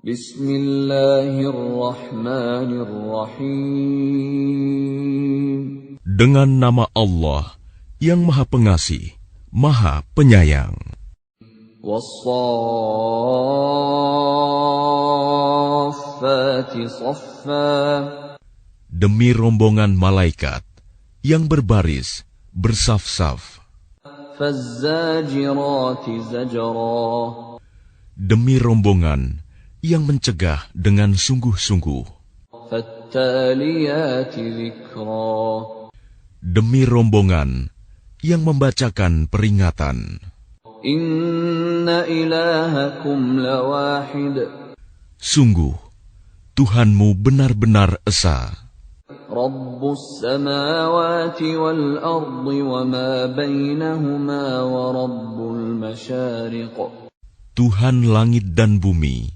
Bismillahirrahmanirrahim. Dengan nama Allah yang Maha Pengasih, Maha Penyayang. Was-saffati saffa. Demi rombongan malaikat yang berbaris, bersaf-saf. Faz-zajirati zajra. Demi rombongan yang mencegah dengan sungguh-sungguh. Fattaliyati dzikra. Demi rombongan yang membacakan peringatan. Inna ilahakum lawahid. Sungguh, Tuhanmu benar-benar esa. Rabbus samawati wal ardi wa ma bainahuma wa rabbul masyariq. Tuhan langit dan bumi,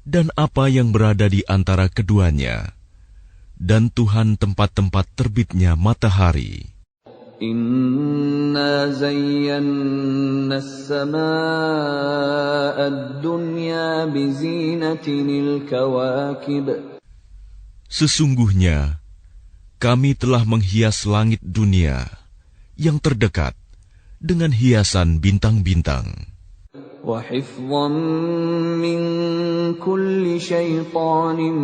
dan apa yang berada di antara keduanya, dan Tuhan tempat-tempat terbitnya matahari. Inna zayyanna as-samaa'a ad-dunya bizinatinil kawakib. Sesungguhnya, kami telah menghias langit dunia yang terdekat dengan hiasan bintang-bintang. Wa hifdhan min kulli syaitanin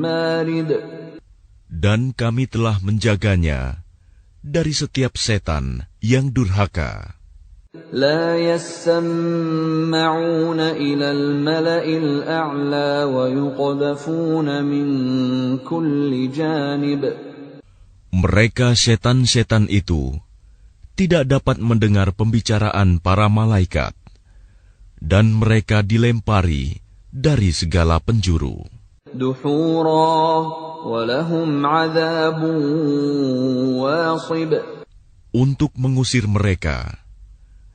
marid. Dan kami telah menjaganya dari setiap setan yang durhaka. La yasma'una ila al-mala'il a'la wa yuqdhafuna min kulli janib. Mereka setan-setan itu tidak dapat mendengar pembicaraan para malaikat, dan mereka dilempari dari segala penjuru. Duhura wa lahum 'adzabun wasib. Untuk mengusir mereka,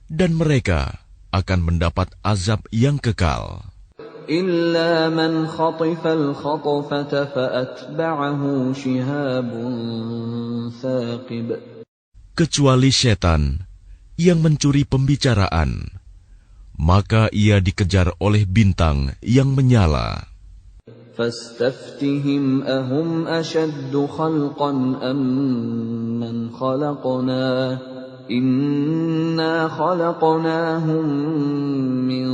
dan mereka akan mendapat azab yang kekal. Illa man khatifal khatfata fa'atba'ahu shihabun thaqib. Kecuali setan yang mencuri pembicaraan, maka ia dikejar oleh bintang yang menyala. Fastaftihim ahum ashaddu khalqan amman khalaqna. Inna khalaqnahum min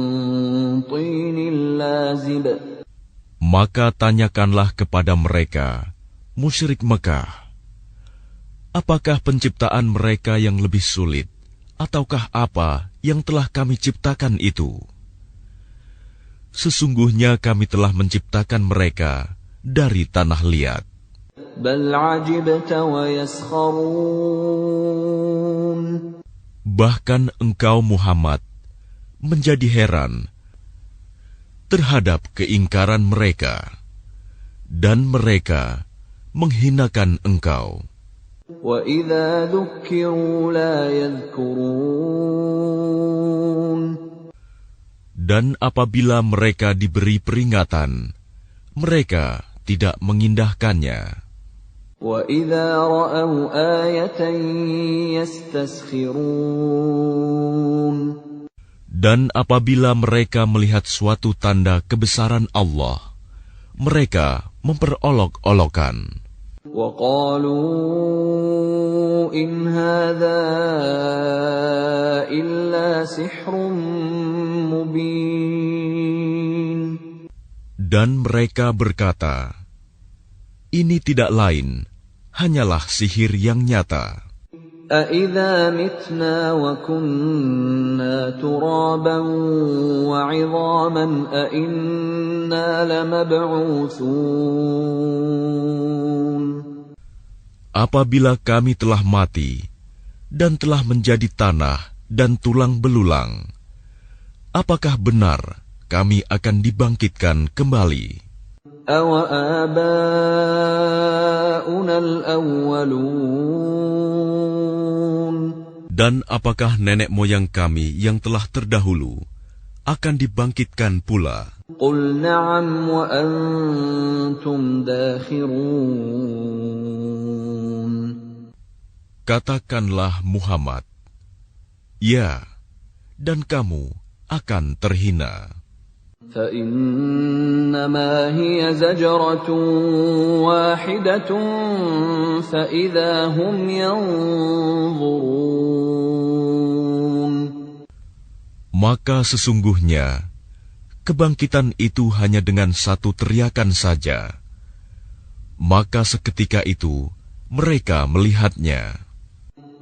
tinil lazib. Maka tanyakanlah kepada mereka, musyrik Mekah, apakah penciptaan mereka yang lebih sulit, ataukah apa yang telah kami ciptakan itu? Sesungguhnya kami telah menciptakan mereka dari tanah liat. Bal ajibta wa yaskharun. Bahkan engkau Muhammad menjadi heran terhadap keingkaran mereka, dan mereka menghinakan engkau. Wa idza dzukkiru la yadhkurun. Dan apabila mereka diberi peringatan, mereka tidak mengindahkannya. Wa idza ra'aw ayatan yastaskhirun. Dan apabila mereka melihat suatu tanda kebesaran Allah, mereka memperolok-olokan. Wa qalu in hadza illa sihrun mubin. Dan mereka berkata, ini tidak lain, hanyalah sihir yang nyata. أَإِذَا مِتْنَا وَكُنَّا تُرَابًا وَعِظَامًا أَإِنَّا لَمَبْعُوثُونَ. Apabila kami telah mati dan telah menjadi tanah dan tulang belulang, apakah benar kami akan dibangkitkan kembali? أَوَآبَاؤُنَا الْأَوَّلُونَ. Dan apakah nenek moyang kami yang telah terdahulu akan dibangkitkan pula? قُلْ نَعَمْ وَأَنْتُمْ دَاخِرُونَ. Katakanlah Muhammad, ya, dan kamu akan terhina. فإنما هي زجرة واحدة فإذا هم ينظرون. Maka sesungguhnya kebangkitan itu hanya dengan satu teriakan saja. Maka seketika itu mereka melihatnya.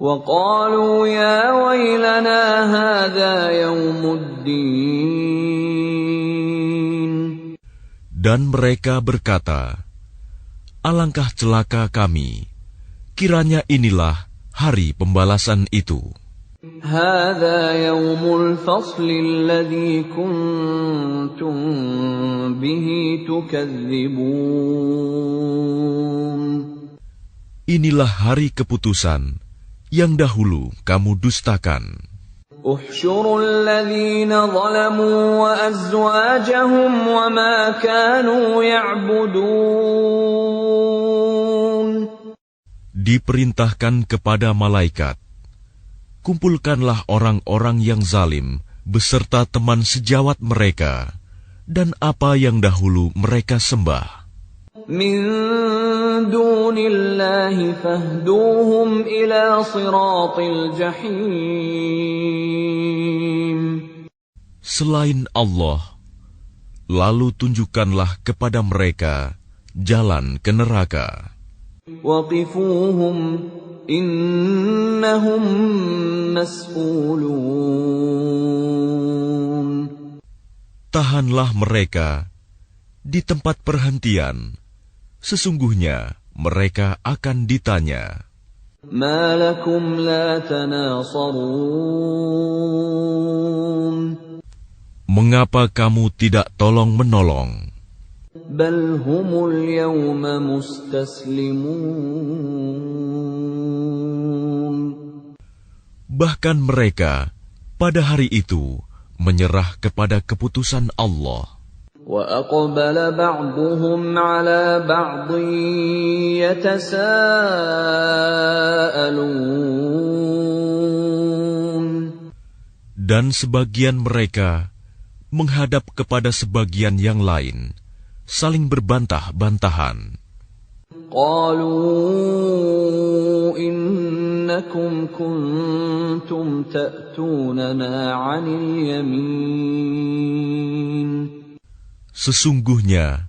وَقَالُوا يَا وَيْلَنَا هَذَا يَوْمُ الدِّينِ. Dan mereka berkata, alangkah celaka kami, kiranya inilah hari pembalasan itu. هَذَا يَوْمُ الْفَصْلِ الَّذِي كُنتُم بِهِ تُكَذِّبُونَ. Inilah hari keputusan yang dahulu kamu dustakan. احشروا الذين ظلموا وأزواجهم وما كانوا يعبدون. Diperintahkan kepada malaikat, kumpulkanlah orang-orang yang zalim beserta teman sejawat mereka dan apa yang dahulu mereka sembah. من دون الله فاهدوهم إلى صراط الجحيم. Selain Allah, lalu tunjukkanlah kepada mereka jalan ke neraka. وقفوهم إنهم مسؤولون. Tahanlah mereka di tempat perhentian. Sesungguhnya mereka akan ditanya. ما لكم لا تناصرون. Mengapa kamu tidak tolong-menolong? بل هم اليوم مستسلمون. Bahkan mereka pada hari itu menyerah kepada keputusan Allah. وَأَقْبَلَ بَعْضُهُمْ عَلَى بَعْضٍ يَتَسَاءَلُونَ. Dan sebagian mereka menghadap kepada sebagian yang lain, saling berbantah-bantahan. قَالُوا إِنَّكُمْ كُنْتُمْ تَأْتُونَنَا عَنِ الْيَمِينِ. Sesungguhnya,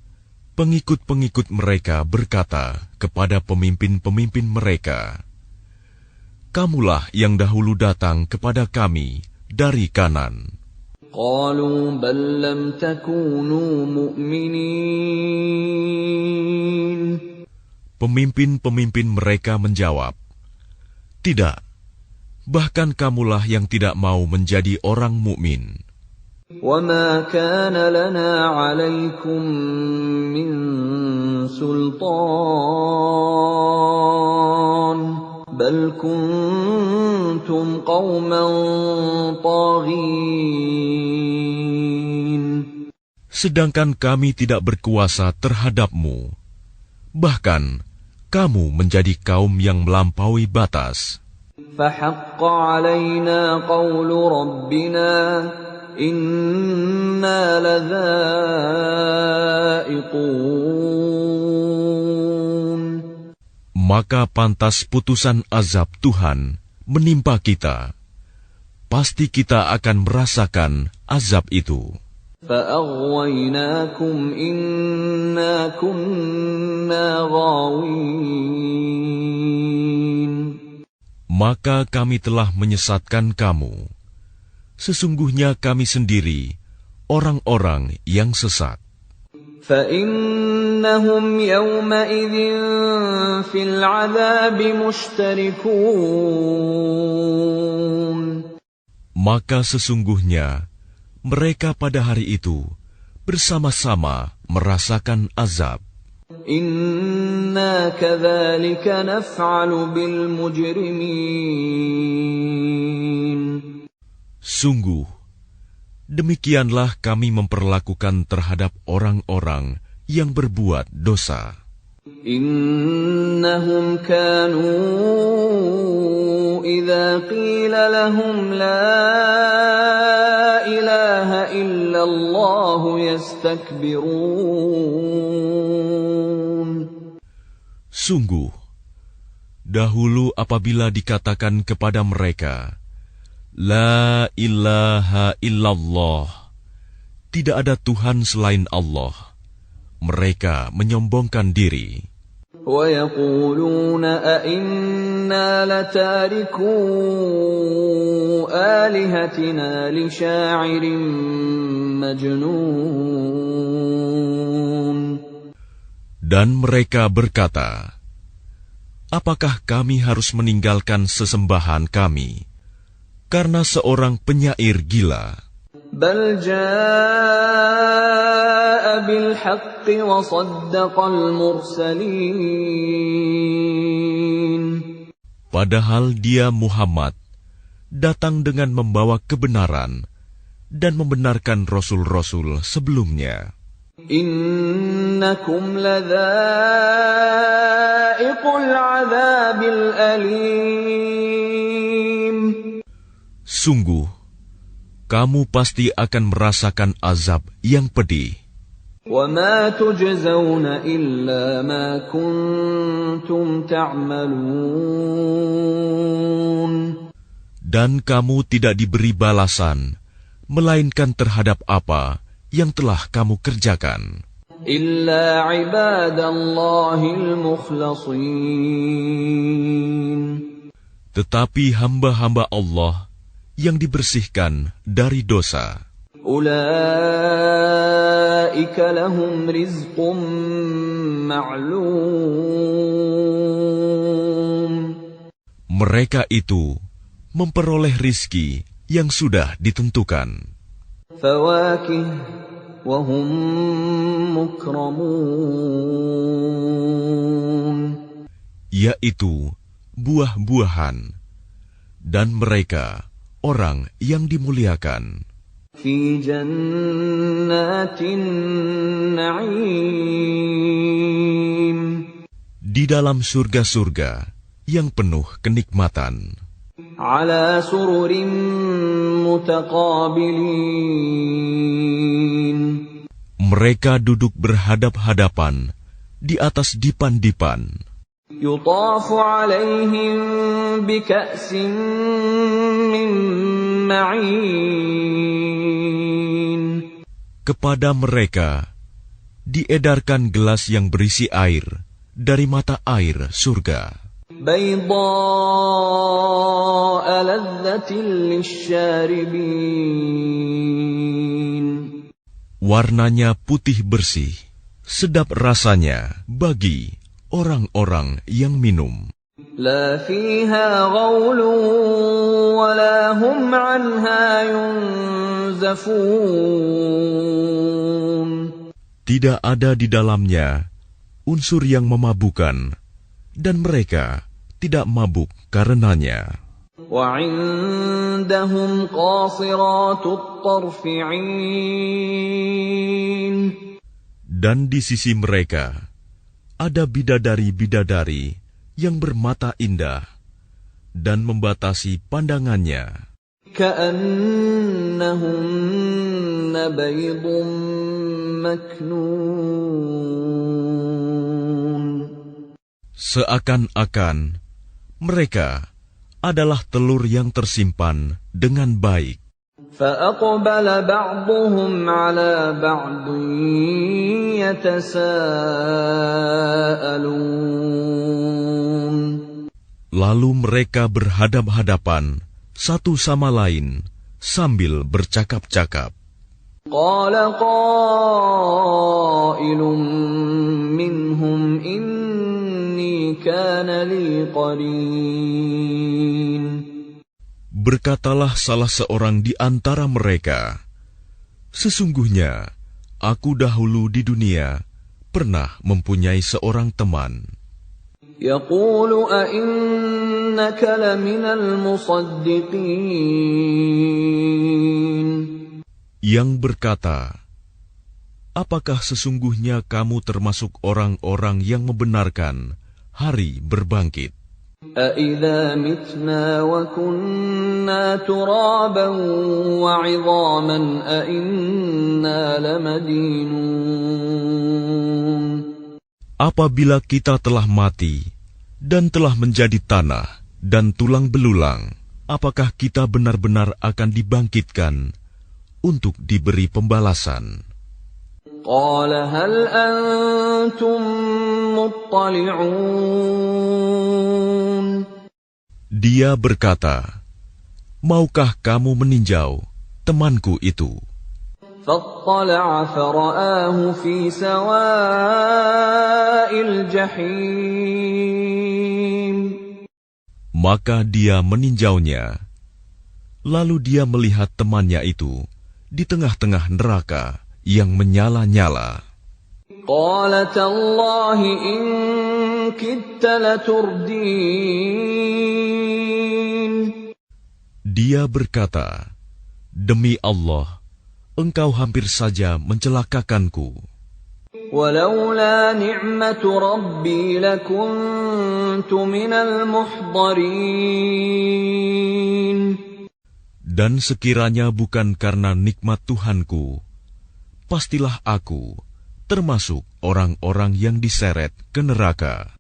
pengikut-pengikut mereka berkata kepada pemimpin-pemimpin mereka, kamulah yang dahulu datang kepada kami dari kanan. قالوا بل لم تكونوا مؤمنين. Pemimpin-pemimpin mereka menjawab, tidak, bahkan kamulah yang tidak mau menjadi orang mukmin. وما كان لنا عليكم من سلطان بل كنتم قوما طاغين. Sedangkan kami tidak berkuasa terhadapmu, bahkan kamu menjadi kaum yang melampaui batas. فحق علينا قول ربنا إنا لذائقون. Maka pantas putusan azab Tuhan menimpa kita. Pasti kita akan merasakan azab itu. فأغويناكم إنا كنا غاوين. Maka kami telah menyesatkan kamu. Sesungguhnya kami sendiri orang-orang yang sesat. فإنهم يومئذ في العذاب مشتركون. Maka sesungguhnya mereka pada hari itu bersama-sama merasakan azab. إنا كذلك نفعل بالمجرمين. Sungguh, demikianlah kami memperlakukan terhadap orang-orang yang berbuat dosa. إنهم كانوا إذا قيل لهم لا إله إلا الله يستكبرون. Sungguh, dahulu apabila dikatakan kepada mereka, La ilaha illallah, tidak ada Tuhan selain Allah, mereka menyombongkan diri. وَيَقُولُونَ أَإِنَّا لَتَارِكُو آلِهَتِنَا لِشَاعِرٍ مَجْنُونٍ. Dan mereka berkata, apakah kami harus meninggalkan sesembahan kami karena seorang penyair gila? بَلْ جَاءَ بِالْحَقِّ وَصَدَّقَ الْمُرْسَلِينَ. Padahal dia Muhammad datang dengan membawa kebenaran dan membenarkan rasul-rasul sebelumnya. إِنَّكُمْ لَذَائِقُو الْعَذَابِ الْأَلِيمِ. Sungguh, kamu pasti akan merasakan azab yang pedih. وَمَا تُجْزَوْنَ إِلَّا مَا كُنتُمْ تَعْمَلُونَ. Dan kamu tidak diberi balasan, melainkan terhadap apa yang telah kamu kerjakan. إِلَّا عِبَادَ اللَّهِ الْمُخْلَصِينَ. Tetapi hamba-hamba Allah yang dibersihkan dari dosa, أُولَئِكَ لَهُمْ رِزْقٌ مَّعْلُومٌ. mereka itu memperoleh rizki yang sudah ditentukan, فَوَاكِهُ وَهُم مُّكْرَمُونَ. yaitu buah-buahan, dan mereka orang yang dimuliakan في جنات النعيم. di dalam surga-surga yang penuh kenikmatan, على سرر متقابلين. mereka duduk berhadap-hadapan di atas dipan-dipan. يطاف عليهم بكأس من معين. Kepada mereka diedarkan gelas yang berisi air dari mata air surga, بيضاء لذة للشاربين. warnanya putih bersih, sedap rasanya bagi orang-orang yang minum. لا فيها غول ولا هم عنها ينزفون. Tidak ada di dalamnya unsur yang memabukkan, dan mereka tidak mabuk karenanya. وعندهم قاصرات الطرف عين. Dan di sisi mereka ada bidadari-bidadari yang bermata indah dan membatasi pandangannya, كأنهن بيض مكنون. seakan-akan mereka adalah telur yang tersimpan dengan baik. فأقبل بعضهم على بعض يتساءلون. Lalu mereka berhadap-hadapan satu sama lain sambil bercakap-cakap. قال قائل منهم إني كان لي قرين. Berkatalah salah seorang di antara mereka, sesungguhnya aku dahulu di dunia pernah mempunyai seorang teman. يقول أئنك لمن المصدقين. Yang berkata, apakah sesungguhnya kamu termasuk orang-orang yang membenarkan hari berbangkit? أَإِذَا مِتْنَا وَكُنَّا تُرَابًا وَعِظَامًا أَإِنَّا لَمَدِينُونَ. Apabila kita telah mati dan telah menjadi tanah dan tulang belulang, apakah kita benar-benar akan dibangkitkan untuk diberi pembalasan? قَالَ هَلْ أَنْتُمْ مُطَّلِعُونَ. Dia berkata, maukah kamu meninjau temanku itu? فَاطَّلَعَ فَرَآهُ فِي سَوَاءِ الْجَحِيمِ. Maka dia meninjaunya, lalu dia melihat temannya itu di tengah-tengah neraka yang menyala-nyala. قَالَ تَاللَّهِ إِن كِدتَّ لَتُرْدِينِ. Dia berkata, demi Allah, engkau hampir saja mencelakakanku. وَلَوْلَا نِعْمَةُ رَبِّي لَكُنتُ مِنَ الْمُحْضَرِينَ. Dan sekiranya bukan karena nikmat Tuhanku, pastilah aku termasuk orang-orang yang diseret ke neraka.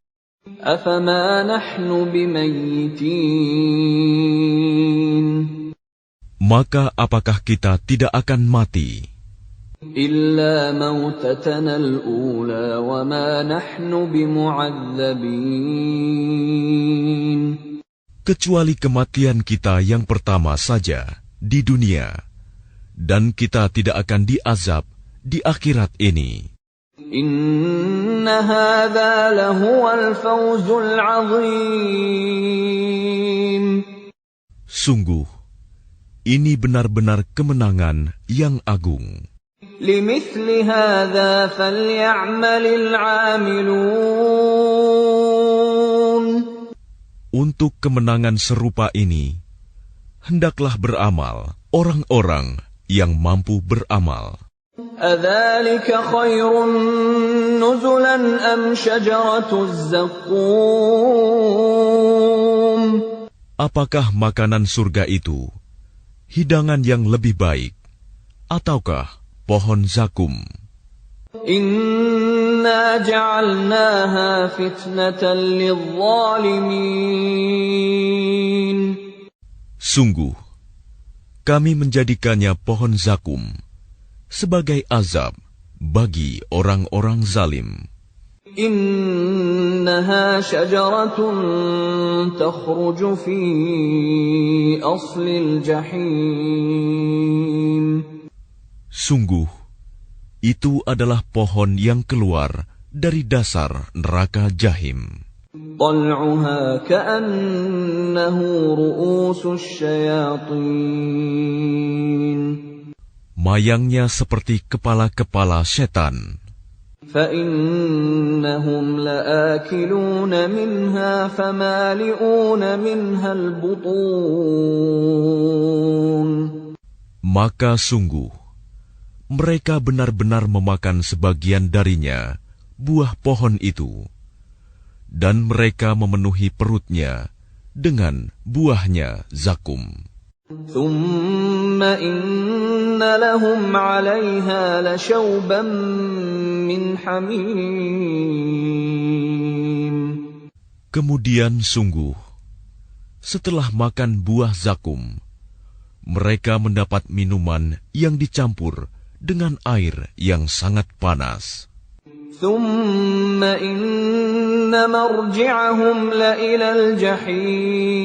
أَفَمَا نَحْنُ بِمَيِّتِينَ. Maka apakah kita tidak akan mati? إِلَّا مَوْتَتَنَا الْأُولَى وَمَا نَحْنُ بِمُعَذَّبِينَ. Kecuali kematian kita yang pertama saja di dunia, dan kita tidak akan diazab di akhirat ini. إِنَّ هَذَا لَهُوَ الْفَوْزُ الْعَظِيمُ. Sungguh, ini benar-benar kemenangan yang agung. لِمِثْلِ هَذَا فَلْيَعْمَلِ الْعَامِلُونَ. Untuk kemenangan serupa ini, hendaklah beramal orang-orang yang mampu beramal. أَذَلِكَ خَيْرٌ نُزُلًا أَمْ شَجَرَةُ الزَّقُّومِ. Apakah makanan surga itu hidangan yang lebih baik, ataukah pohon zakum? إِنَّا جَعَلْنَاهَا فِتْنَةً لِلظَّالِمِينَ. Sungguh, kami menjadikannya pohon zakum sebagai azab bagi orang-orang zalim. إِنَّهَا شَجَرَةٌ تَخْرُجُ فِي أَصْلِ الْجَحِيمِ. Sungguh, itu adalah pohon yang keluar dari dasar neraka Jahim. طَلْعُهَا كَأَنَّهُ رُءُوسُ الشَّيَاطِينِ. Mayangnya seperti kepala-kepala setan. فَإِنَّهُمْ لَآكِلُونَ مِنْهَا فَمَالِئُونَ مِنْهَا الْبُطُونَ. Maka sungguh, mereka benar-benar memakan sebagian darinya, buah pohon itu, dan mereka memenuhi perutnya dengan buahnya zakum. ثُمَّ إِنَّ لَهُمْ عَلَيْهَا لَشَوْبًا مِّنْ حَمِيمٍ. Kemudian sungguh, setelah makan buah zakum, mereka mendapat minuman yang dicampur dengan air yang sangat panas. ثُمَّ إِنَّ مَرْجِعَهُمْ لَإِلَى الْجَحِيمِ.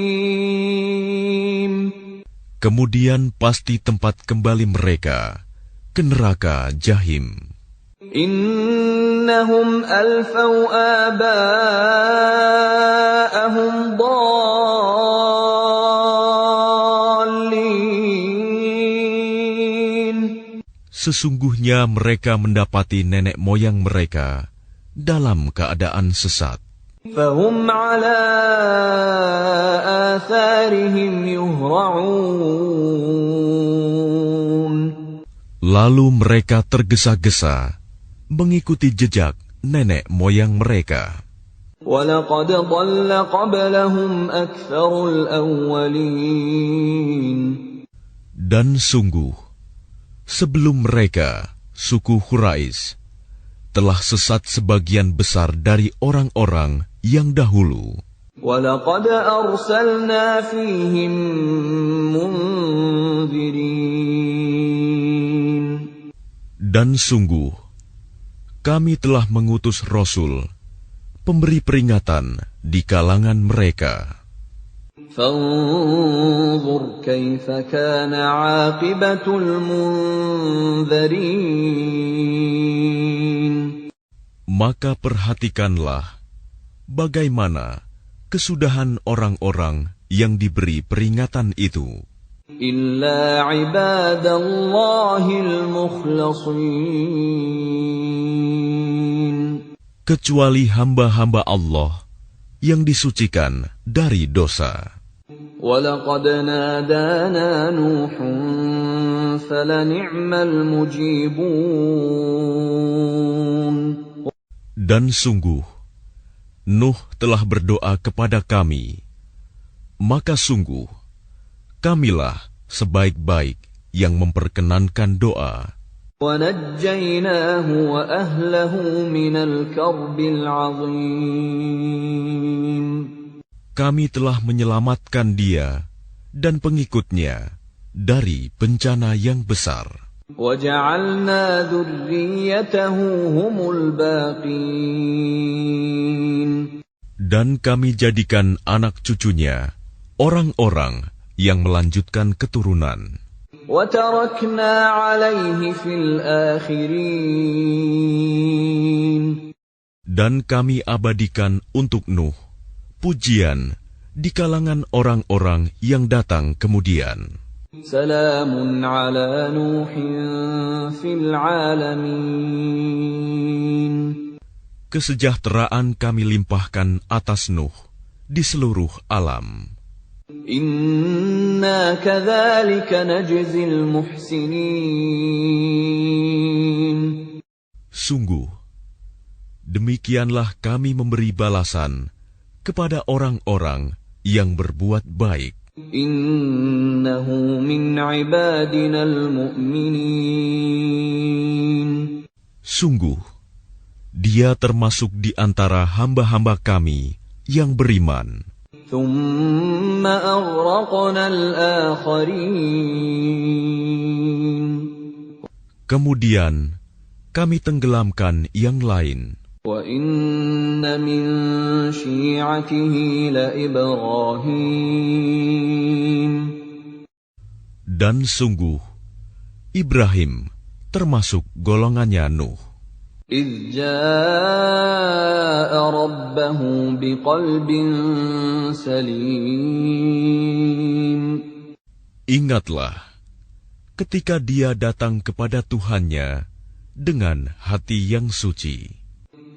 Kemudian pasti tempat kembali mereka ke neraka Jahim. إِنَّهُمْ أَلْفَوْا آبَاءَهُمْ ضَالِّينَ. Sesungguhnya mereka mendapati nenek moyang mereka dalam keadaan sesat. فَهُمْ عَلَى آثَارِهِمْ يُهْرَعُونَ. Lalu mereka tergesa-gesa mengikuti jejak nenek moyang mereka. وَلَقَدْ ضَلَّ قَبْلَهُمْ أَكْثَرُ الْأَوَّلِينَ Dan sungguh, sebelum mereka, suku Quraisy, telah sesat sebagian besar dari orang-orang yang dahulu. وَلَقَدْ أَرْسَلْنَا فِيهِمْ مُنذِرِينَ Dan sungguh, kami telah mengutus Rasul, pemberi peringatan di kalangan mereka. فَانظُرْ كَيْفَ كَانَ عَاقِبَةُ الْمُنذَرِينَ Maka perhatikanlah bagaimana kesudahan orang-orang yang diberi peringatan itu. إِلَّا عِبَادَ اللَّهِ الْمُخْلَصِينَ Kecuali hamba-hamba Allah yang disucikan dari dosa. وَلَقَدْ نَادَانَا نُوحٌ فَلَنِعْمَ الْمُجِيبُونَ Dan sungguh, Nuh telah berdoa kepada kami, maka sungguh, kamilah sebaik-baik yang memperkenankan doa. وَنَجَّيْنَاهُ وَأَهْلَهُ مِنَ الْكَرْبِ الْعَظِيمِ Kami telah menyelamatkan dia dan pengikutnya dari bencana yang besar. وَجَعَلْنَا ذُرِّيَّتَهُ هُمُ الْبَاقِينَ Dan kami jadikan anak cucunya orang-orang yang melanjutkan keturunan. وَتَرَكْنَا عَلَيْهِ فِي الْآخِرِينَ Dan kami abadikan untuk Nuh pujian di kalangan orang-orang yang datang kemudian. سَلَامٌ عَلَى نُوحٍ فِي الْعَالَمِينَ Kesejahteraan kami limpahkan atas Nuh di seluruh alam. إِنَّا كَذَلِكَ نَجْزِي الْمُحْسِنِينَ Sungguh, demikianlah kami memberi balasan kepada orang-orang yang berbuat baik. إِنَّهُ مِنْ عِبَادِنَا الْمُؤْمِنِينَ Sungguh, dia termasuk di antara hamba-hamba kami yang beriman. ثُمَّ أَغْرَقْنَا الْآخَرِينَ Kemudian, kami tenggelamkan yang lain. وَإِنَّ مِنْ شِيعَتِهِ لَإِبْرَاهِيمَ Dan sungguh, Ibrahim termasuk golongannya Nuh. إِذْ جَاءَ رَبَّهُ بِقَلْبٍ سَلِيمٍ Ingatlah, ketika dia datang kepada Tuhannya dengan hati yang suci.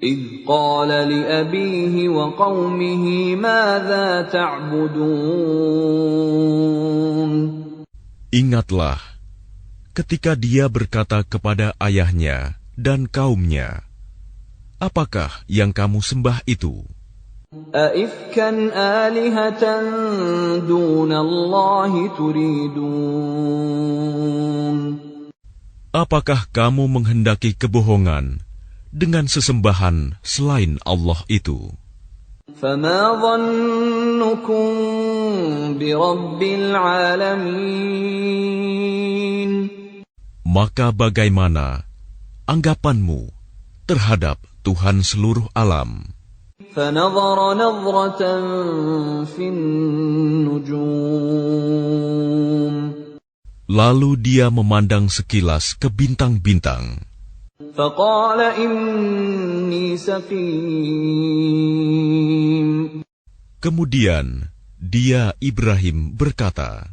إِذْ قَالَ لِأَبِيهِ وَقَوْمِهِ مَاذَا تَعْبُدُونَ Ingatlah, ketika dia berkata kepada ayahnya dan kaumnya, apakah yang kamu sembah itu? أَئِفْكًا آلِهَةً دُونَ اللَّهِ تُرِيدُونَ Apakah kamu menghendaki kebohongan dengan sesembahan selain Allah itu? فَمَا ظَنُّكُمْ بِرَبِّ الْعَالَمِينَ Maka bagaimana anggapanmu terhadap Tuhan seluruh alam? فَنَظَرَ نَظْرَةً فِي النُّجُومِ Lalu dia memandang sekilas ke bintang-bintang. فَقَالَ إِنِّي سَقِيمٌ Kemudian dia Ibrahim berkata,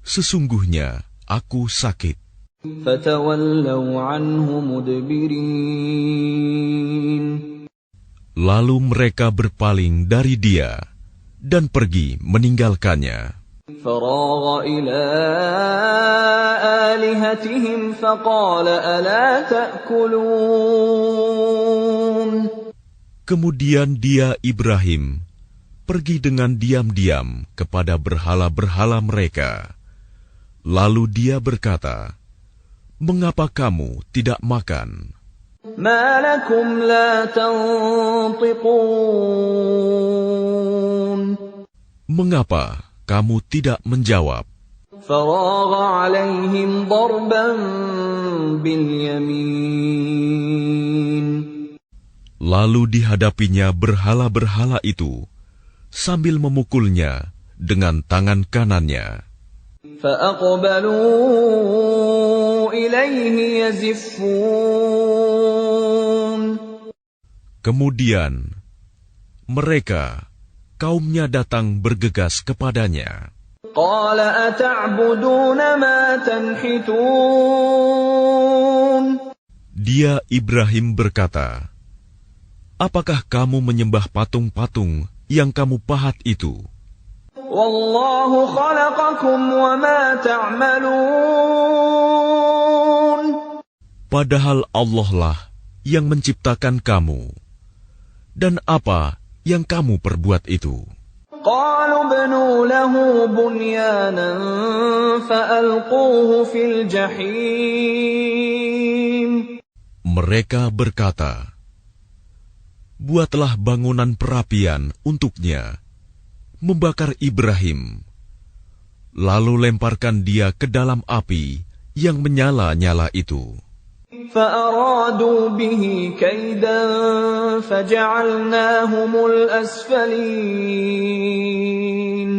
sesungguhnya aku sakit. فَتَوَلَّوْا عَنْهُ مُدْبِرِينَ Lalu mereka berpaling dari dia dan pergi meninggalkannya. فَرَاغَ إِلَىٰ آلِهَتِهِمْ فَقَالَ أَلَا تَأْكُلُونَ Kemudian dia Ibrahim pergi dengan diam-diam kepada berhala-berhala mereka. Lalu dia berkata, "Mengapa kamu tidak makan?" ما لكم لا تنطقون Mengapa kamu tidak menjawab? فراغ عليهم ضربا باليمين Lalu dihadapinya berhala-berhala itu sambil memukulnya dengan tangan kanannya. فأقبلوا إليه يزفون Kemudian mereka, kaumnya datang bergegas kepadanya. قال أتعبدون ما تنحتون Dia Ibrahim berkata, "Apakah kamu menyembah patung-patung yang kamu pahat itu? والله خلقكم وما تعملون Padahal Allah lah yang menciptakan kamu. Dan apa yang kamu perbuat itu?" قالوا ابنوا له بنيانا فألقوه في الجحيم Mereka berkata, "Buatlah bangunan perapian untuknya, membakar Ibrahim, lalu lemparkan dia ke dalam api yang menyala-nyala itu." فأرادوا به كيدا فجعلناهم الأسفلين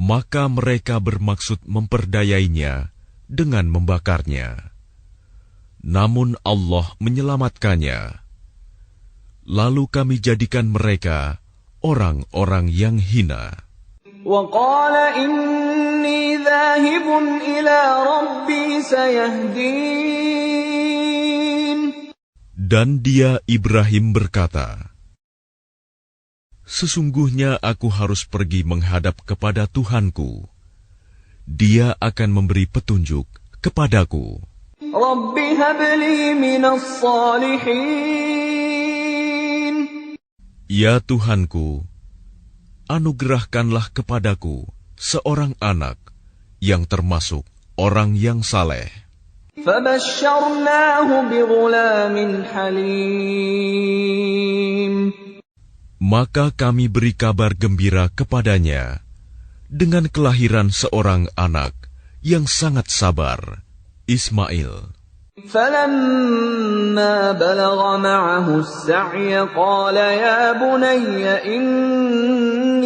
Maka mereka bermaksud memperdayainya dengan membakarnya. Namun Allah menyelamatkannya. Lalu kami jadikan mereka orang-orang yang hina. وقال إني ذاهب إلى ربي سيهدين Dan dia Ibrahim berkata, "Sesungguhnya aku harus pergi menghadap kepada Tuhanku. Dia akan memberi petunjuk kepadaku." رب هب لي من الصالحين Ya Tuhanku, anugerahkanlah kepadaku seorang anak yang termasuk orang yang saleh. فبشرناه بغلام حليم Maka kami beri kabar gembira kepadanya dengan kelahiran seorang anak yang sangat sabar, Ismail. فلما بلغ معه السعي قال يا بني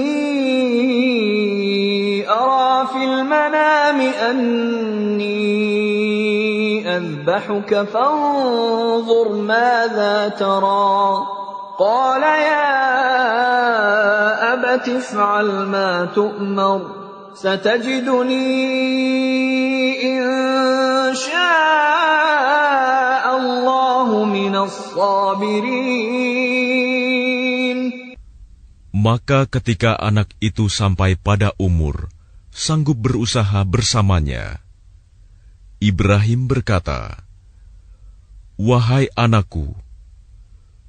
إني أرى في المنام أني أذبحك فانظر ماذا ترى قال يا أبت افعل ما تؤمر ستجدني إن شاء الله من الصابرين. Maka ketika anak itu sampai pada umur sanggup berusaha bersamanya, Ibrahim berkata, "Wahai anakku,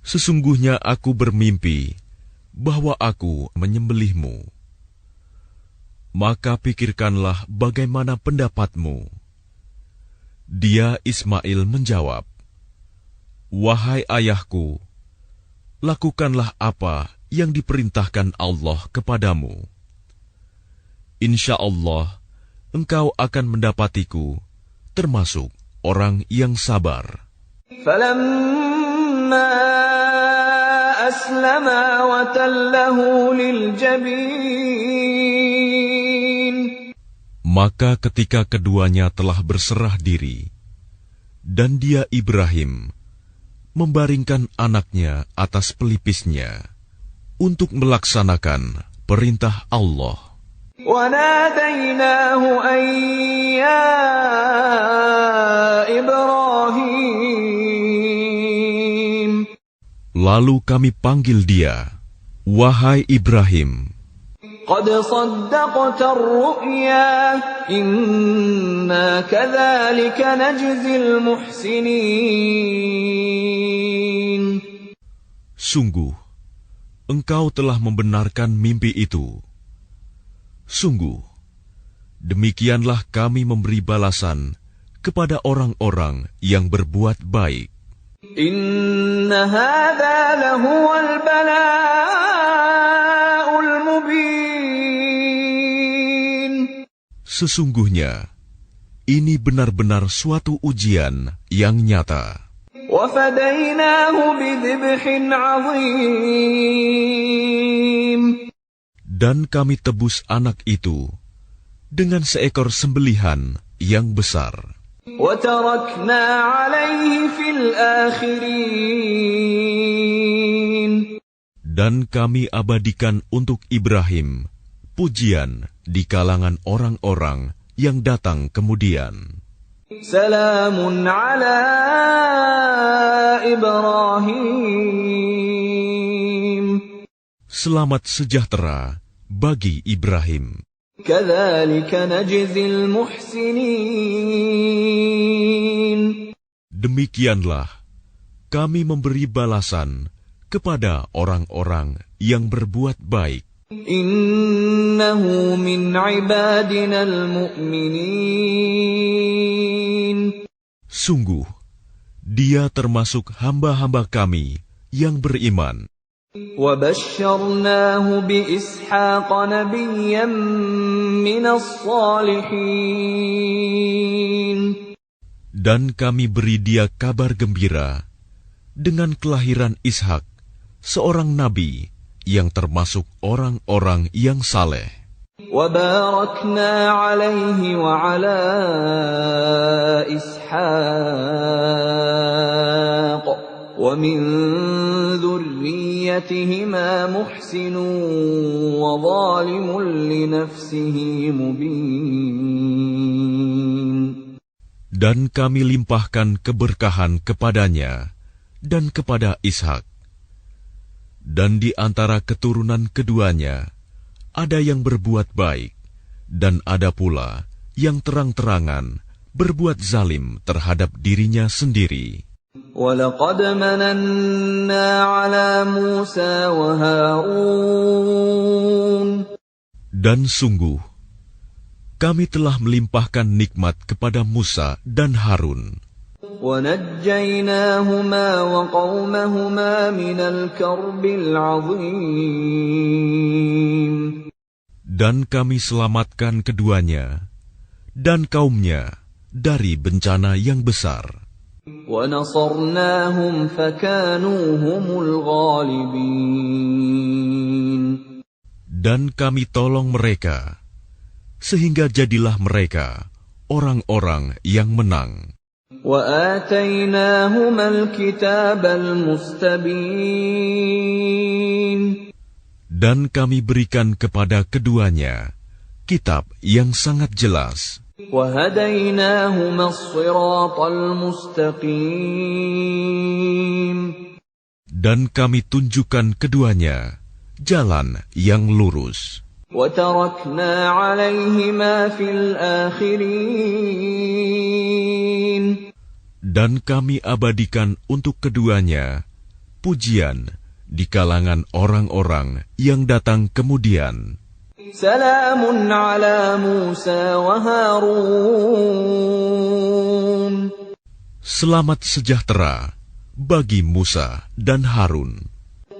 sesungguhnya aku bermimpi bahwa aku menyembelihmu. Maka pikirkanlah bagaimana pendapatmu." Dia Ismail menjawab, "Wahai ayahku, lakukanlah apa yang diperintahkan Allah kepadamu. Insya Allah, engkau akan mendapatiku termasuk orang yang sabar." فلما أسلما وتله للجبين Maka ketika keduanya telah berserah diri, dan dia Ibrahim membaringkan anaknya atas pelipisnya untuk melaksanakan perintah Allah. وناديناه أن يا إبراهيم Lalu kami panggil dia, "Wahai Ibrahim, قد صدقت الرؤيا إنا كذلك نجزي المحسنين. Sungguh, engkau telah membenarkan mimpi itu. Sungguh, demikianlah kami memberi balasan kepada orang-orang yang berbuat baik. Inna hadza lahuwal bala'ul mubin. Sesungguhnya, ini benar-benar suatu ujian yang nyata. وَفَدَيْنَاهُ بِذِبْحٍ عَظِيمٍ. Dan kami tebus anak itu dengan seekor sembelihan yang besar. وَتَرَكْنَا عَلَيْهِ فِي الْآخِرِينَ. Dan kami abadikan untuk Ibrahim pujian di kalangan orang-orang yang datang kemudian. Salamun ala Ibrahim. Selamat sejahtera bagi Ibrahim. Kadzalika najzil muhsinin. Demikianlah kami memberi balasan kepada orang-orang yang berbuat baik. Innahu min ibadina al-mu'minin. Sungguh, dia termasuk hamba-hamba kami yang beriman. Wa basyarnahu bi Ishaq nabiyyan minas salihin. Dan kami beri dia kabar gembira dengan kelahiran Ishak, seorang nabi yang termasuk orang-orang yang saleh. وَبَارَكْنَا عَلَيْهِ وَعَلَى إِسْحَاقَ وَمِنْ ذُرِّيَّتِهِمَا مُحْسِنٌ وَظَالِمٌ لِنَفْسِهِ مُبِينٌ. Dan kami limpahkan keberkahan kepadanya dan kepada Ishak. Dan di antara keturunan keduanya, ada yang berbuat baik, dan ada pula yang terang-terangan berbuat zalim terhadap dirinya sendiri. وَلَقَدْ مَنَنَّا عَلَى مُوسَى وَهَارُونَ. Dan sungguh, kami telah melimpahkan nikmat kepada Musa dan Harun. وَنَجَّيْنَاهُمَا وَقَوْمَهُمَا مِنَ الْكَرْبِ الْعَظِيمِ. Dan kami selamatkan keduanya dan kaumnya dari bencana yang besar. وَنَصَرْنَاهُمْ فَكَانُوا هُمُ الْغَالِبِينَ. Dan kami tolong mereka, sehingga jadilah mereka orang-orang yang menang. وَآتَيْنَاهُمَا الْكِتَابَ الْمُسْتَبِينَ. Dan kami berikan kepada keduanya kitab yang sangat jelas. وَهَدَيْنَاهُمَا الصِّرَاطَ الْمُسْتَقِيمَ. Dan kami tunjukkan keduanya jalan yang lurus. وَتَرَكْنَا عَلَيْهِمَا فِي الْآخِرِينَ. Dan kami abadikan untuk keduanya pujian di kalangan orang-orang yang datang kemudian. Salamun ala Musa wa Harun. Selamat sejahtera bagi Musa dan Harun.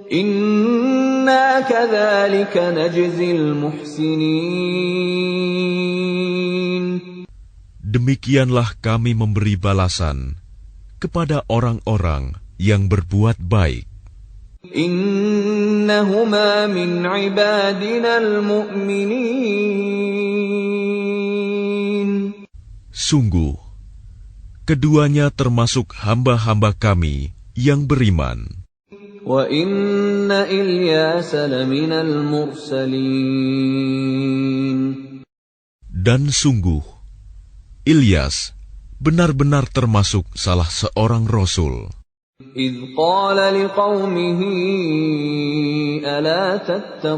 Inna kadzalika najzil muhsinin. Demikianlah kami memberi balasan kepada orang-orang yang berbuat baik. Innahuma min ibadina al-mu'minin. Sungguh, keduanya termasuk hamba-hamba kami yang beriman. Wa inna Ilyasa laminal mursalin. Dan sungguh, Ilyas benar-benar termasuk salah seorang rasul. إذ قال لقومه ألا تتقون.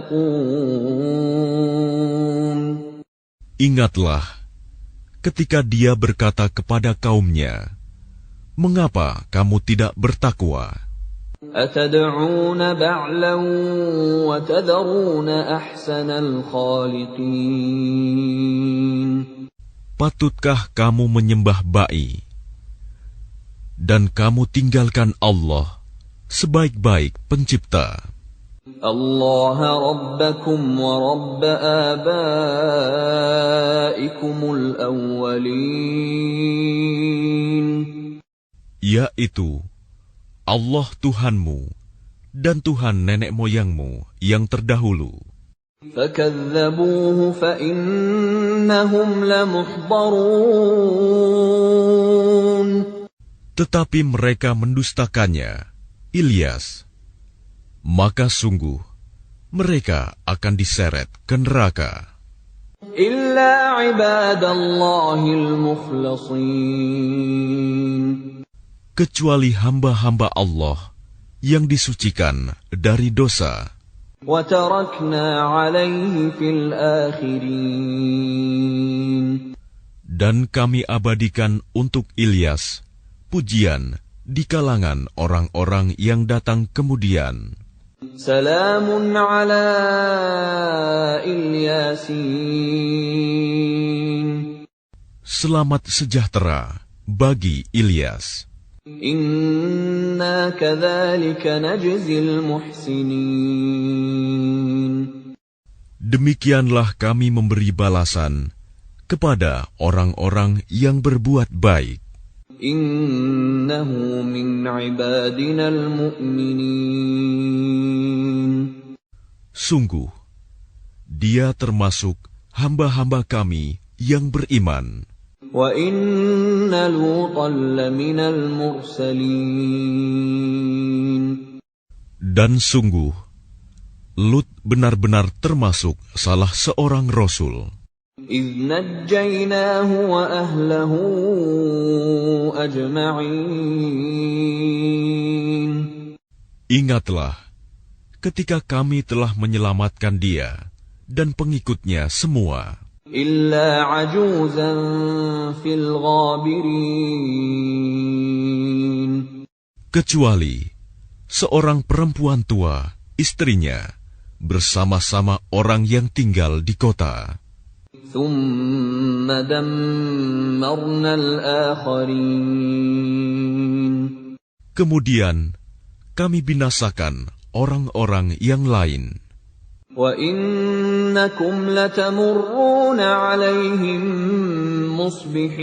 Ingatlah ketika dia berkata kepada kaumnya, "Mengapa kamu tidak bertakwa?" أتدعون بعلا وتذرون أحسن الخالقين. Patutkah kamu menyembah ba'i, dan kamu tinggalkan Allah, sebaik-baik pencipta? Allah Rabbakum wa Rabb abaikumul awwalin. Yaitu Allah Tuhanmu dan Tuhan nenek moyangmu yang terdahulu. فَكَذَّبُوهُ فَإِنَّهُمْ لَمُحْضَرُونَ. Tetapi mereka mendustakannya, Ilyas. Maka sungguh, mereka akan diseret ke neraka. إِلَّا عِبَادَ اللَّهِ الْمُخْلَصِينَ. Kecuali hamba-hamba Allah yang disucikan dari dosa. وَتَرَكْنَا عَلَيْهِ فِي الْآخِرِينَ. Dan kami abadikan untuk Ilyas pujian di kalangan orang-orang yang datang kemudian. Salamun ala Ilyasin. Selamat sejahtera bagi Ilyas. Inna kadzalika najzil muhsinin. Demikianlah kami memberi balasan kepada orang-orang yang berbuat baik. Innahu min ibadinal mu'minin. Sungguh, dia termasuk hamba-hamba kami yang beriman. Wa inna Lutan laminal mursalin. Dan sungguh, Lut benar-benar termasuk salah seorang rasul. إِذْ نَجَّيْنَاهُ وَأَهْلَهُ أَجْمَعِينَ. Ingatlah, ketika kami telah menyelamatkan dia dan pengikutnya semua. إِلَّا عَجُوزًا فِي الْغَابِرِينَ. Kecuali seorang perempuan tua, istrinya, bersama-sama orang yang tinggal di kota. ثُمَّ دَمَّرْنَا الْآخَرِينَ. Kemudian kami binasakan orang-orang yang lain. وَإِنَّكُمْ لَتَمُرُّونَ عَلَيْهِمْ مُصْبِحِينَ.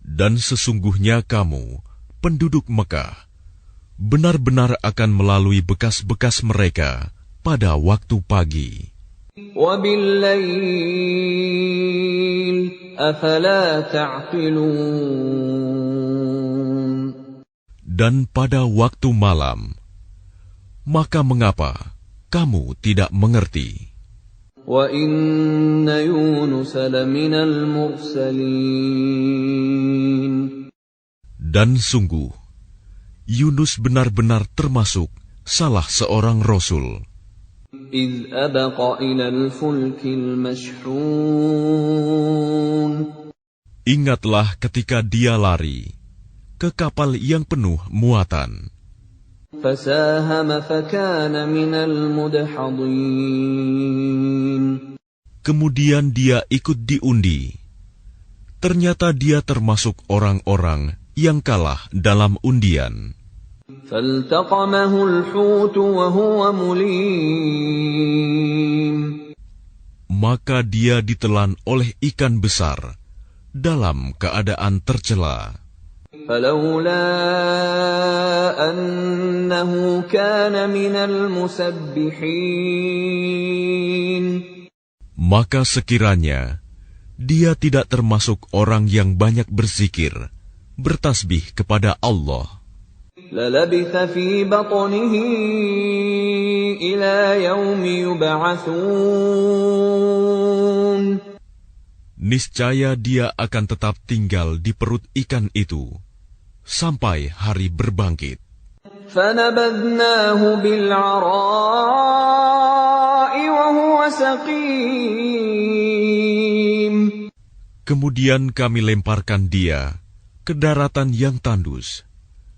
Dan sesungguhnya kamu, penduduk Mekah, benar-benar akan melalui bekas-bekas mereka pada waktu pagi. وَبِاللَّيْلِ أَفَلَا تَعْقِلُونَ. Dan pada waktu malam, maka mengapa kamu tidak mengerti? وَإِنَّ يُونُسَ لَمِنَ الْمُرْسَلِينَ. Dan sungguh, Yunus benar-benar termasuk salah seorang rasul. إِذْ أَبَقَ إِلَى الْفُلْكِ الْمَشْحُونِ. Ingatlah ketika dia lari ke kapal yang penuh muatan. فَسَاهَمَ فَكَانَ مِنَ الْمُدْحَضِينَ. Kemudian dia ikut diundi. Ternyata dia termasuk orang-orang yang kalah dalam undian. فَالْتَقَمَهُ الْحُوتُ وَهُوَ مُلِيمٌ. Maka dia ditelan oleh ikan besar dalam keadaan tercela. فَلَوْلَا أَنَّهُ كَانَ مِنَ الْمُسَبِّحِينَ. Maka sekiranya dia tidak termasuk orang yang banyak berzikir, bertasbih kepada Allah, لَلَبِثَ فِي بَطْنِهِ إِلَى يَوْمِ يُبْعَثُونَ. niscaya dia akan tetap tinggal di perut ikan itu sampai hari berbangkit. فَنَبَذْنَاهُ بِالْعَرَاءِ وَهُوَ سَقِيمٌ. Kemudian kami lemparkan dia ke daratan yang tandus,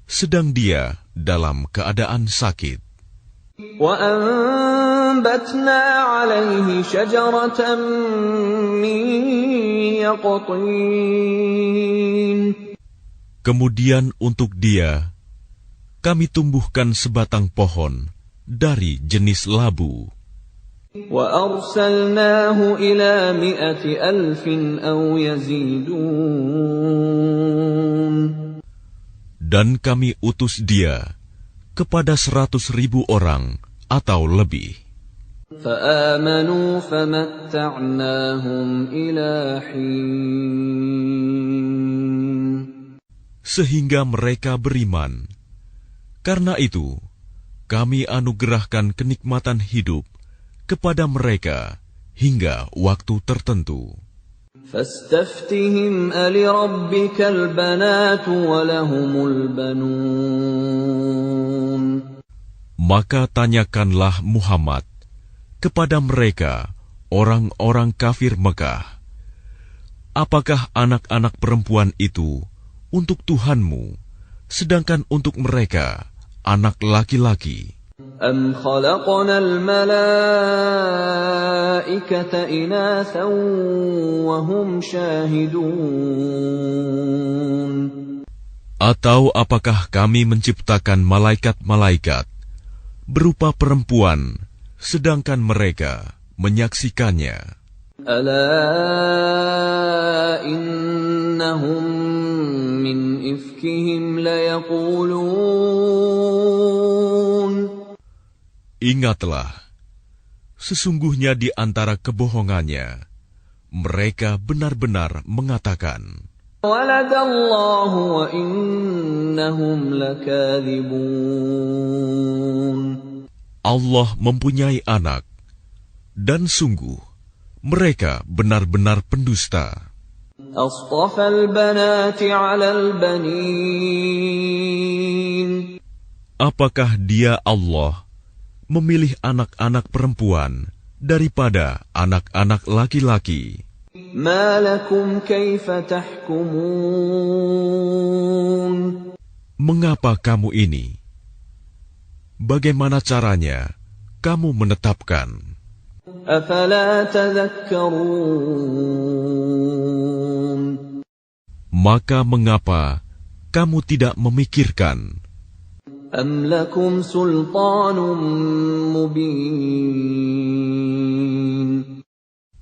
sedang dia dalam keadaan sakit. وَأَنبَتْنَا عَلَيْهِ شَجَرَةً مِّن يَقْطِينٍ. Kemudian untuk dia, kami tumbuhkan sebatang pohon dari jenis labu. وَأَرْسَلْنَاهُ إِلَى 100,000 أَوْ يَزِيدُونَ. Dan kami utus dia kepada 100,000 orang atau lebih. فَآمَنُوا فَمَتَّعْنَاهُمْ إِلَى حِينٍ. Sehingga mereka beriman. Karena itu, kami anugerahkan kenikmatan hidup kepada mereka hingga waktu tertentu. فَاسْتَفْتِهِمْ أَلِرَبِّكَ الْبَنَاتُ وَلَهُمُ الْبَنُونَ. Maka tanyakanlah Muhammad kepada mereka, orang-orang kafir Mekah, apakah anak-anak perempuan itu untuk Tuhanmu, sedangkan untuk mereka anak laki-laki? أَمْ خَلَقْنَا الْمَلَائِكَةَ إِنَاثًا وَهُمْ شَاهِدُونَ. Atau apakah kami menciptakan malaikat-malaikat berupa perempuan, sedangkan mereka menyaksikannya? أَلَا إِنَّهُمْ مِنْ إِفْكِهِمْ لَيَقُولُونَ. Ingatlah, sesungguhnya di antara kebohongannya, mereka benar-benar mengatakan, وَلَدَ اللَّهُ وَإِنَّهُمْ لَكَاذِبُونَ. Allah mempunyai anak, dan sungguh, mereka benar-benar pendusta. أَصْطَفَى الْبَنَاتِ عَلَى الْبَنِينَ. Apakah dia Allah memilih anak-anak perempuan daripada anak-anak laki-laki? مَا لَكُمْ كَيْفَ تَحْكُمُونَ. Mengapa kamu ini? Bagaimana caranya kamu menetapkan? أَفَلَا تَذَكَّرُونَ. Maka mengapa kamu tidak memikirkan? أَمْ لَكُمْ سُلْطَانٌ مُّبِينٌ.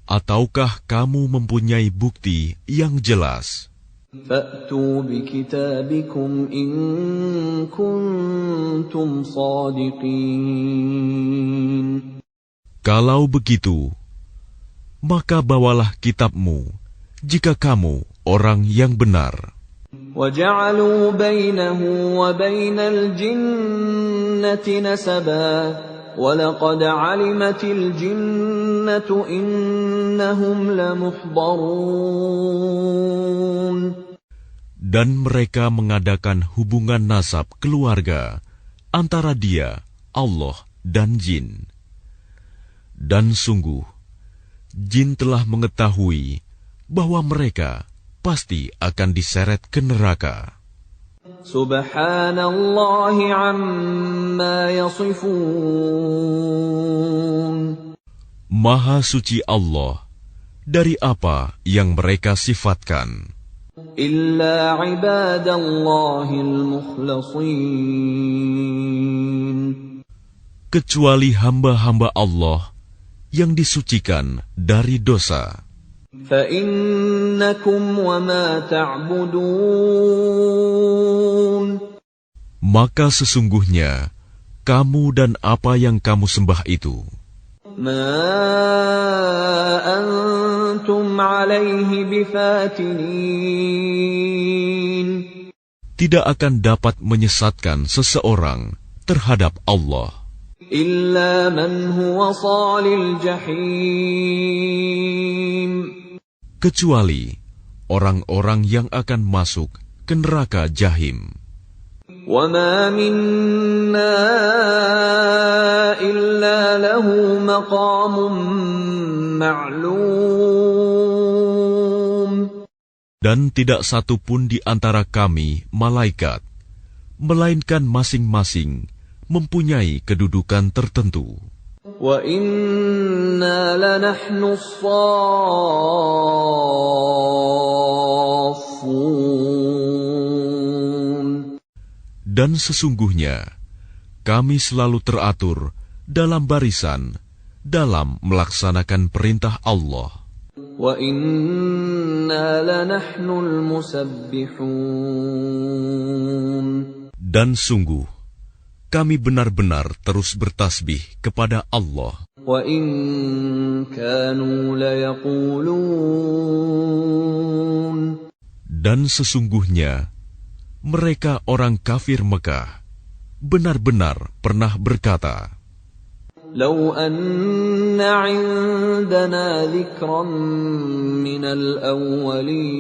Ataukah kamu mempunyai bukti yang jelas? فَأْتُوا بِكِتَابِكُمْ إِن كُنتُمْ صَادِقِينَ. Kalau begitu, maka bawalah kitabmu jika kamu orang yang benar. وَجَعَلُوا بَيْنَهُ وَبَيْنَ الْجِنَّةِ نَسَبًا وَلَقَدْ عَلِمَتِ الْجِنَّةُ إِنَّهُمْ لَمُحْضَرُونَ. Dan mereka mengadakan hubungan nasab keluarga antara dia, Allah, dan jin. Dan sungguh, jin telah mengetahui bahwa mereka pasti akan diseret ke neraka. Subhanallahi amma yasifun. Maha suci Allah dari apa yang mereka sifatkan. Illa ibadallahil mukhlasin. Kecuali hamba-hamba Allah yang disucikan dari dosa. فَإِنَّكُمْ وَمَا تَعْبُدُونَ. Maka sesungguhnya kamu dan apa yang kamu sembah itu, مَا أَنْتُمْ عَلَيْهِ بِفَاتِنِينَ. tidak akan dapat menyesatkan seseorang terhadap Allah. إِلَّا مَنْ هُوَ صَالِ الْجَحِيمِ. Kecuali orang-orang yang akan masuk ke neraka Jahim. وَمَا مِنَّا إِلَّا لَهُ مَقَامٌ مَعْلُومٌ. Dan tidak satu pun di antara kami, malaikat, melainkan masing-masing mempunyai kedudukan tertentu. وَإِنَّا لَنَحْنُ الصَّافُّونَ Dan sesungguhnya kami selalu teratur dalam barisan dalam melaksanakan perintah Allah. وَإِنَّا لَنَحْنُ الْمُسَبِّحُونَ Dan sungguh kami benar-benar terus bertasbih kepada Allah. وَإِن كَانُوا لَيَقُولُونَ Dan sesungguhnya mereka orang kafir Mekah benar-benar pernah berkata, لَوْ أَنَّ عِندَنَا ذِكْرًا مِّنَ الْأَوَّلِينَ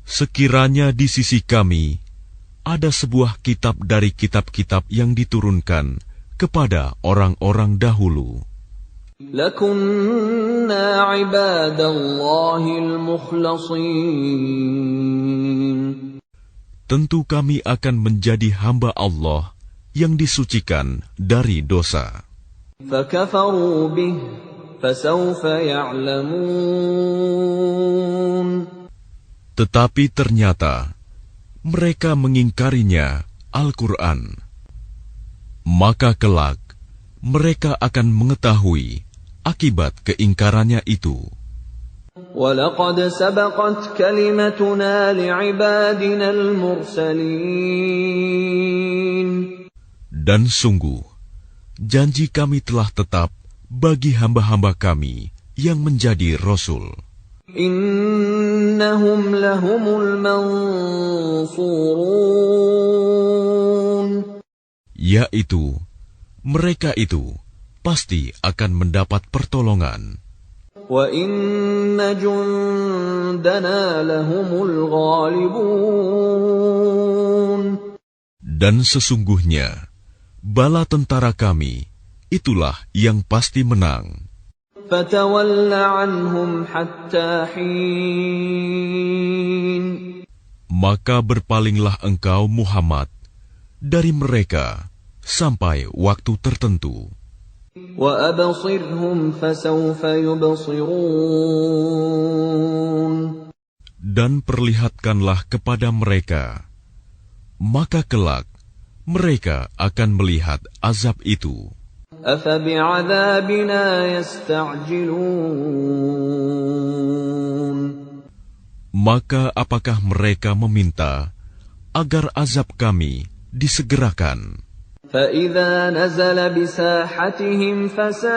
sekiranya di sisi kami ada sebuah kitab dari kitab-kitab yang diturunkan kepada orang-orang dahulu, لَكُنَّا عِبَادَ اللَّهِ الْمُخْلَصِينَ tentu kami akan menjadi hamba Allah yang disucikan dari dosa. فَكَفَرُوا بِهِ فَسَوْفَ يَعْلَمُونَ Tetapi ternyata mereka mengingkarinya Al-Quran. Maka kelak mereka akan mengetahui akibat keingkarannya itu. وَلَقَدْ سَبَقَتْ كَلِمَتُنَا لِعِبَادِنَا الْمُرْسَلِينَ Dan sungguh, janji kami telah tetap bagi hamba-hamba kami yang menjadi Rasul. إِنَّهُمْ لَهُمُ الْمَنْصُورُونَ Yaitu, mereka itu pasti akan mendapat pertolongan. وَإِنَّ جُنْدَنَا لَهُمُ الْغَالِبُونَ Dan sesungguhnya, bala tentara kami, itulah yang pasti menang. فَتَوَلَّ عَنْهُمْ حَتَّى حِينٍ Maka berpalinglah engkau Muhammad dari mereka sampai waktu tertentu. وَأَبْصِرْهُمْ فَسَوْفَ يُبْصِرُونَ Dan perlihatkanlah kepada mereka, maka kelak mereka akan melihat azab itu. أَفَبِعَذَابِنَا يَسْتَعْجِلُونَ Maka apakah mereka meminta agar azab kami disegerakan? فَإِذَا نَزَلَ بِسَاحَتِهِمْ فَسَاءَ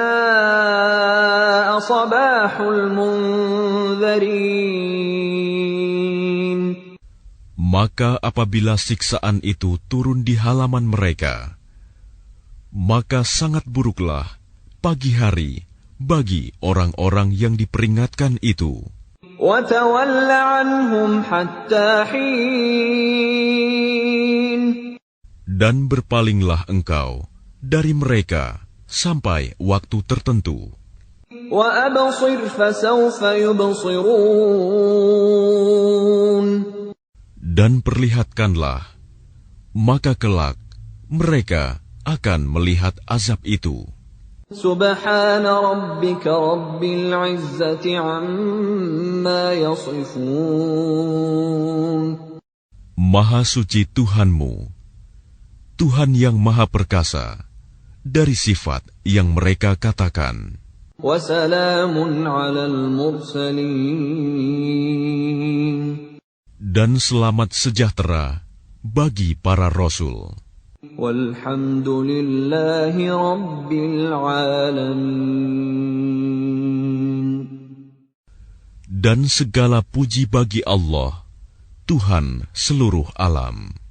صَبَاحُ الْمُنذَرِينَ Maka apabila siksaan itu turun di halaman mereka, maka sangat buruklah pagi hari bagi orang-orang yang diperingatkan itu. وَتَوَلَّ عَنْهُمْ حَتَّى حِينٍ Dan berpalinglah engkau dari mereka sampai waktu tertentu. وَأَبْصِرْ فَسَوْفَ يُبْصِرُونَ Dan perlihatkanlah, maka kelak mereka akan melihat azab itu. سُبْحَانَ رَبِّكَ رَبِّ الْعِزَّةِ عَمَّا يَصِفُونَ Maha suci Tuhanmu, Tuhan yang Maha Perkasa, dari sifat yang mereka katakan. وَسَلَامٌ عَلَى الْمُرْسَلِينَ Dan selamat sejahtera bagi para Rasul. وَالْحَمْدُ لِلَّهِ رَبِّ الْعَالَمِينَ Dan segala puji bagi Allah, Tuhan seluruh alam.